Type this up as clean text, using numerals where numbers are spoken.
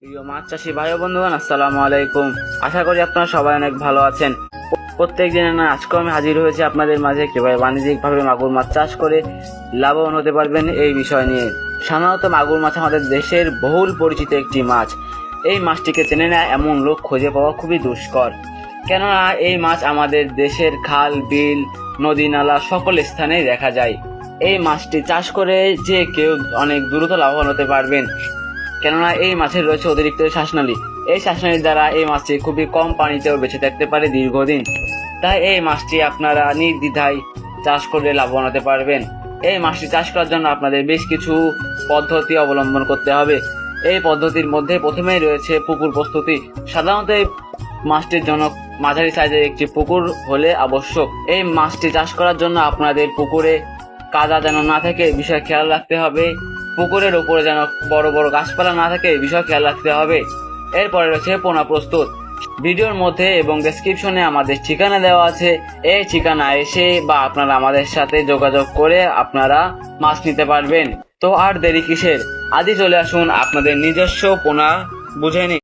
প্রিয় মাছ চাষি ভাই ও বন্ধুগণ, আসসালামু আলাইকুম। আশা করি আপনারা সবাই অনেক ভালো আছেন। প্রত্যেক দিনের না আজকে আমি হাজির হয়েছি আপনাদের মাঝে কিভাবে বাণিজ্যিকভাবে মাগুর মাছ চাষ করে লাভবান হতে পারবেন এই বিষয় নিয়ে। সাধারণত মাগুর মাছ আমাদের দেশের বহুল পরিচিত একটি মাছ। এই মাছটিকে চেনে না এমন লোক খুঁজে পাওয়া খুবই দুষ্কর, কেননা এই মাছ আমাদের দেশের খাল, বিল, নদী, নালা সকল স্থানেই দেখা যায়। এই মাছটি চাষ করে যে কেউ অনেক দ্রুত লাভবান হতে পারবেন, কেননা এই মাছের রয়েছে অতিরিক্ত শ্বাসনালী। এই শ্বাসনালীর দ্বারা এই মাছটি খুবই কম পানিতেও বেঁচে থাকতে পারে দীর্ঘদিন। তাই এই মাছটি আপনারা নির্দ্বিধায় চাষ করে লাভবান হতে পারবেন। এই মাছটি চাষ করার জন্য আপনাদের বেশ কিছু পদ্ধতি অবলম্বন করতে হবে। এই পদ্ধতির মধ্যে প্রথমেই রয়েছে পুকুর প্রস্তুতি। সাধারণত এই মাছটির জন্য মাঝারি সাইজের একটি পুকুর হলে আবশ্যক। এই মাছটি চাষ করার জন্য আপনাদের পুকুরে কাদা যেন না থাকে এই বিষয়ে খেয়াল রাখতে হবে। পুকুরের উপরে যেন বড় বড় গাছপালা না থাকে এই বিষয়ে খেয়াল রাখতে হবে। এরপরে রয়েছে পোনা প্রস্তুত। ভিডিওর মধ্যে এবং ডেসক্রিপশনে আমাদের ঠিকানা দেওয়া আছে। এই ঠিকানা এসে বা আপনারা আমাদের সাথে যোগাযোগ করে আপনারা মাছ নিতে পারবেন। তো আর দেরি কিসের, আজই চলে আসুন আপনাদের নিজস্ব পোনা বুঝে নিন।